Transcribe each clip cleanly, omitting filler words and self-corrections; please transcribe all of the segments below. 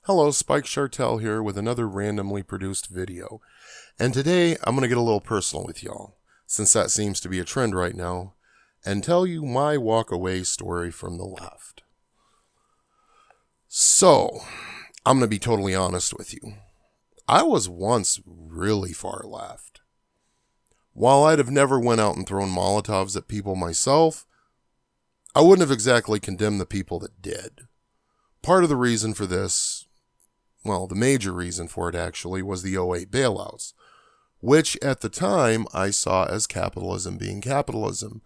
Hello, Spike Chartel here with another randomly produced video. And today I'm going to get a little personal with y'all, since that seems to be a trend right now, and tell you my walkaway story from the left. So, I'm going to be totally honest with you. I was once really far left. While I'd have never went out and thrown Molotovs at people myself, I wouldn't have exactly condemned the people that did. Part of the reason for this, well, the major reason for it actually, was the '08 bailouts, which at the time I saw as capitalism being capitalism,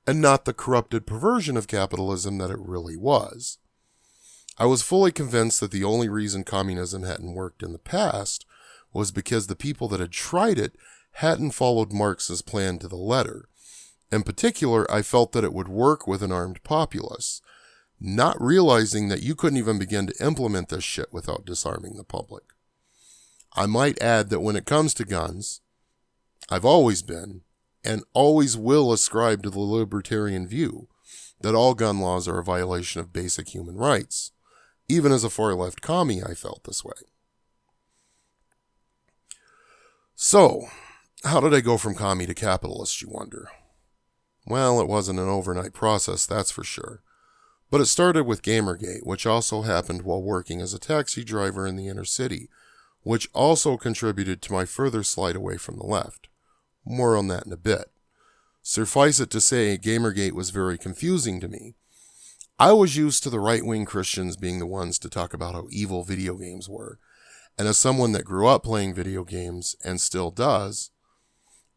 and not the corrupted perversion of capitalism that it really was. I was fully convinced that the only reason communism hadn't worked in the past was because the people that had tried it hadn't followed Marx's plan to the letter. In particular, I felt that it would work with an armed populace, not realizing that you couldn't even begin to implement this shit without disarming the public. I might add that when it comes to guns, I've always been, and always will ascribe to the libertarian view that all gun laws are a violation of basic human rights. Even as a far-left commie, I felt this way. So, how did I go from commie to capitalist, you wonder? Well, it wasn't an overnight process, that's for sure. But it started with Gamergate, which also happened while working as a taxi driver in the inner city, which also contributed to my further slide away from the left. More on that in a bit. Suffice it to say, Gamergate was very confusing to me. I was used to the right-wing Christians being the ones to talk about how evil video games were, and as someone that grew up playing video games, and still does,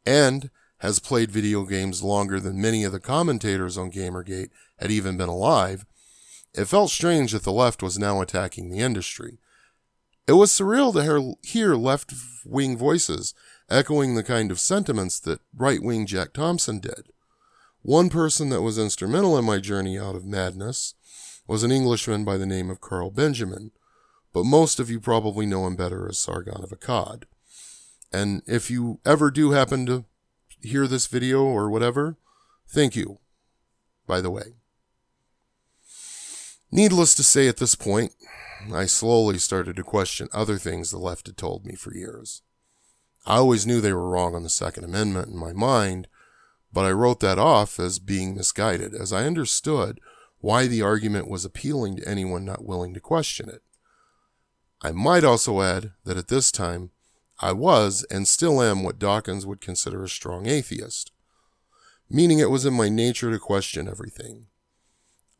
and has played video games longer than many of the commentators on Gamergate had even been alive, it felt strange that the left was now attacking the industry. It was surreal to hear left-wing voices echoing the kind of sentiments that right-wing Jack Thompson did. One person that was instrumental in my journey out of madness was an Englishman by the name of Carl Benjamin, but most of you probably know him better as Sargon of Akkad. And if you ever do happen to hear this video or whatever, thank you, by the way. Needless to say, at this point, I slowly started to question other things the left had told me for years. I always knew they were wrong on the Second Amendment in my mind, but I wrote that off as being misguided, as I understood why the argument was appealing to anyone not willing to question it. I might also add that at this time, I was and still am what Dawkins would consider a strong atheist, meaning it was in my nature to question everything.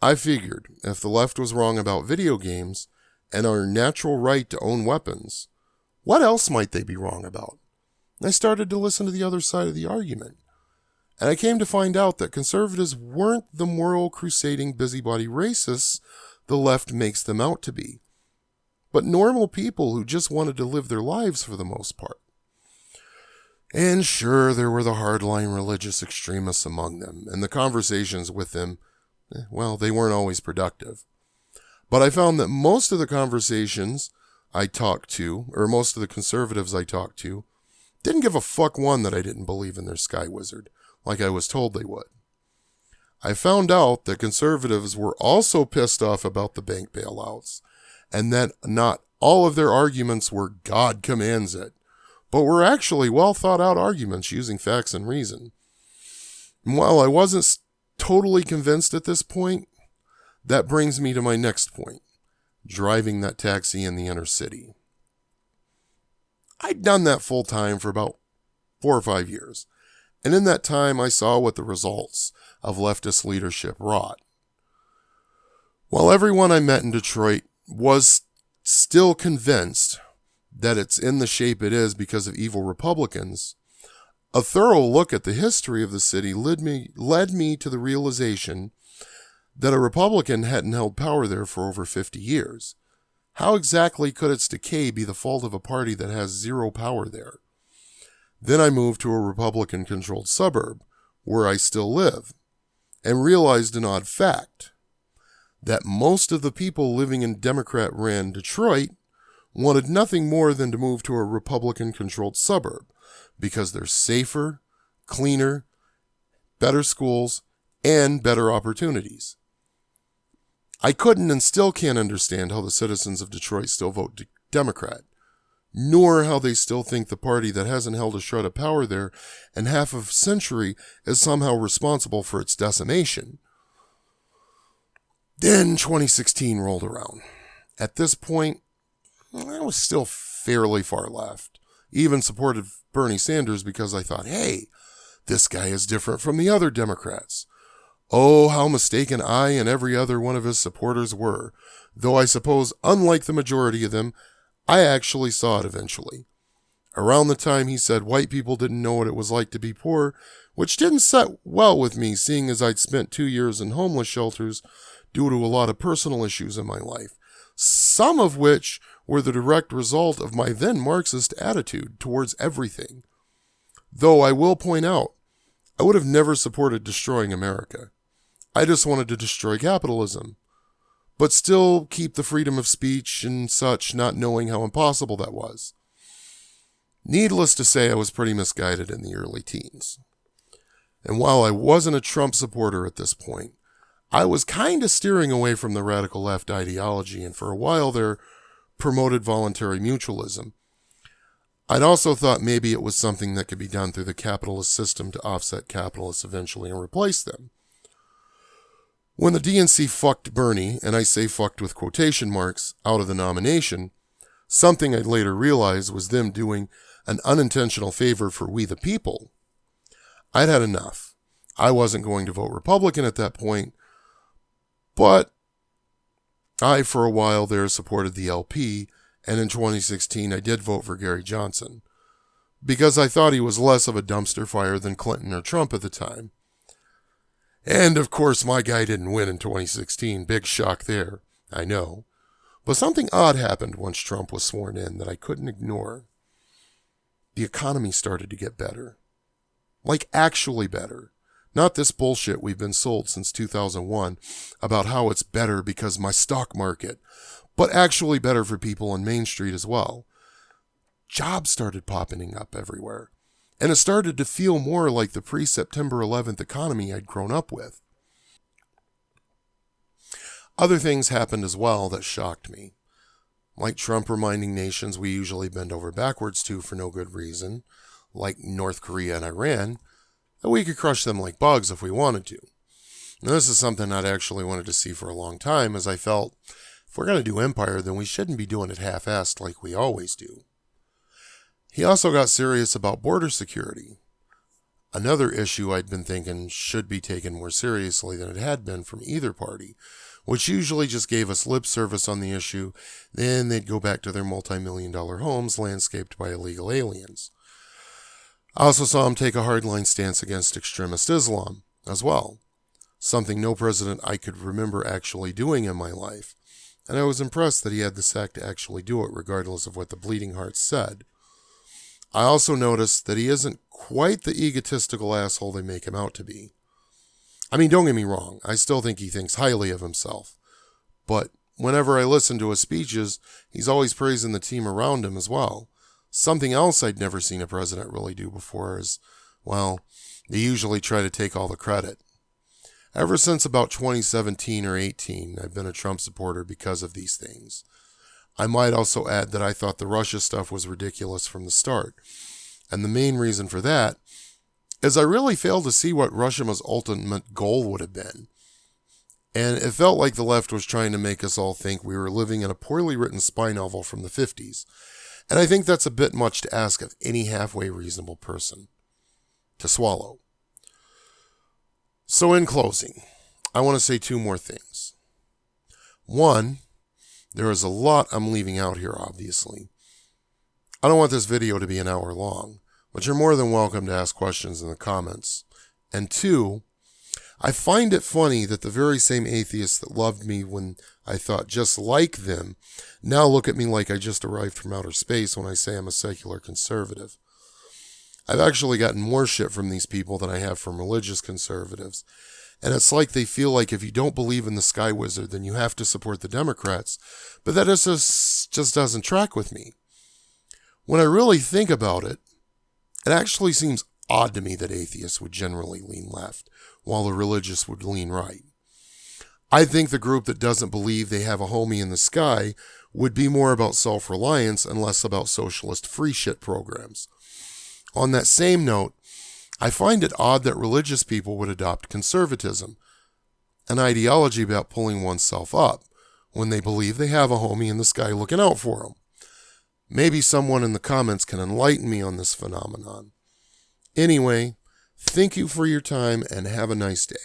I figured if the left was wrong about video games and our natural right to own weapons, what else might they be wrong about? I started to listen to the other side of the argument, and I came to find out that conservatives weren't the moral crusading busybody racists the left makes them out to be, but normal people who just wanted to live their lives for the most part. And sure, there were the hardline religious extremists among them, and the conversations with them, well, they weren't always productive. But I found that most of the conversations I talked to, or most of the conservatives I talked to, didn't give a fuck one that I didn't believe in their sky wizard, like I was told they would. I found out that conservatives were also pissed off about the bank bailouts, and that not all of their arguments were God commands it, but were actually well thought out arguments using facts and reason. And while I wasn't totally convinced at this point, that brings me to my next point, driving that taxi in the inner city. I'd done that full time for about 4 or 5 years, and in that time I saw what the results of leftist leadership wrought. While everyone I met in Detroit was still convinced that it's in the shape it is because of evil Republicans, a thorough look at the history of the city led me to the realization that a Republican hadn't held power there for over 50 years. How exactly could its decay be the fault of a party that has zero power there? Then I moved to a Republican-controlled suburb, where I still live, and realized an odd fact, that most of the people living in Democrat-ran Detroit wanted nothing more than to move to a Republican-controlled suburb, because they're safer, cleaner, better schools, and better opportunities. I couldn't and still can't understand how the citizens of Detroit still vote Democrat, nor how they still think the party that hasn't held a shred of power there in half of a century is somehow responsible for its decimation. Then 2016 rolled around. At this point, I was still fairly far left. Even supported Bernie Sanders because I thought, hey, this guy is different from the other Democrats. Oh, how mistaken I and every other one of his supporters were, though I suppose, unlike the majority of them, I actually saw it eventually. Around the time he said white people didn't know what it was like to be poor, which didn't set well with me, seeing as I'd spent 2 years in homeless shelters due to a lot of personal issues in my life, some of which were the direct result of my then Marxist attitude towards everything. Though I will point out, I would have never supported destroying America. I just wanted to destroy capitalism, but still keep the freedom of speech and such, not knowing how impossible that was. Needless to say, I was pretty misguided in the early teens. And while I wasn't a Trump supporter at this point, I was kind of steering away from the radical left ideology, and for a while there promoted voluntary mutualism. I'd also thought maybe it was something that could be done through the capitalist system to offset capitalists eventually and replace them. When the DNC fucked Bernie, and I say fucked with quotation marks, out of the nomination, something I'd later realize was them doing an unintentional favor for we the people, I'd had enough. I wasn't going to vote Republican at that point, but I, for a while there, supported the LP, and in 2016 I did vote for Gary Johnson, because I thought he was less of a dumpster fire than Clinton or Trump at the time. And of course my guy didn't win in 2016, big shock there, I know. But something odd happened once Trump was sworn in that I couldn't ignore. The economy started to get better. Like actually better. Not this bullshit we've been sold since 2001 about how it's better because my stock market, but actually better for people on Main Street as well. Jobs started popping up everywhere, and it started to feel more like the pre-September 11th economy I'd grown up with. Other things happened as well that shocked me, like Trump reminding nations we usually bend over backwards to for no good reason, like North Korea and Iran, that we could crush them like bugs if we wanted to. Now, this is something I'd actually wanted to see for a long time, as I felt if we're going to do empire, then we shouldn't be doing it half-assed like we always do. He also got serious about border security, another issue I'd been thinking should be taken more seriously than it had been from either party, which usually just gave us lip service on the issue, then they'd go back to their multi-million-dollar homes landscaped by illegal aliens. I also saw him take a hardline stance against extremist Islam as well, something no president I could remember actually doing in my life, and I was impressed that he had the sack to actually do it regardless of what the bleeding hearts said. I also noticed that he isn't quite the egotistical asshole they make him out to be. I mean, don't get me wrong, I still think he thinks highly of himself, but whenever I listen to his speeches, he's always praising the team around him as well. Something else I'd never seen a president really do before is, well, they usually try to take all the credit. Ever since about 2017 or 18, I've been a Trump supporter because of these things. I might also add that I thought the Russia stuff was ridiculous from the start. And the main reason for that is I really failed to see what Russia's ultimate goal would have been. And it felt like the left was trying to make us all think we were living in a poorly written spy novel from the 50s. And I think that's a bit much to ask of any halfway reasonable person to swallow. So in closing, I want to say two more things. One, there is a lot I'm leaving out here, obviously. I don't want this video to be an hour long, but you're more than welcome to ask questions in the comments. And two, I find it funny that the very same atheists that loved me when I thought just like them now look at me like I just arrived from outer space when I say I'm a secular conservative. I've actually gotten more shit from these people than I have from religious conservatives. And it's like they feel like if you don't believe in the Sky Wizard, then you have to support the Democrats. But that just doesn't track with me. When I really think about it, it actually seems odd to me that atheists would generally lean left, while the religious would lean right. I think the group that doesn't believe they have a homie in the sky would be more about self-reliance and less about socialist free shit programs. On that same note, I find it odd that religious people would adopt conservatism, an ideology about pulling oneself up, when they believe they have a homie in the sky looking out for them. Maybe someone in the comments can enlighten me on this phenomenon. Anyway, thank you for your time and have a nice day.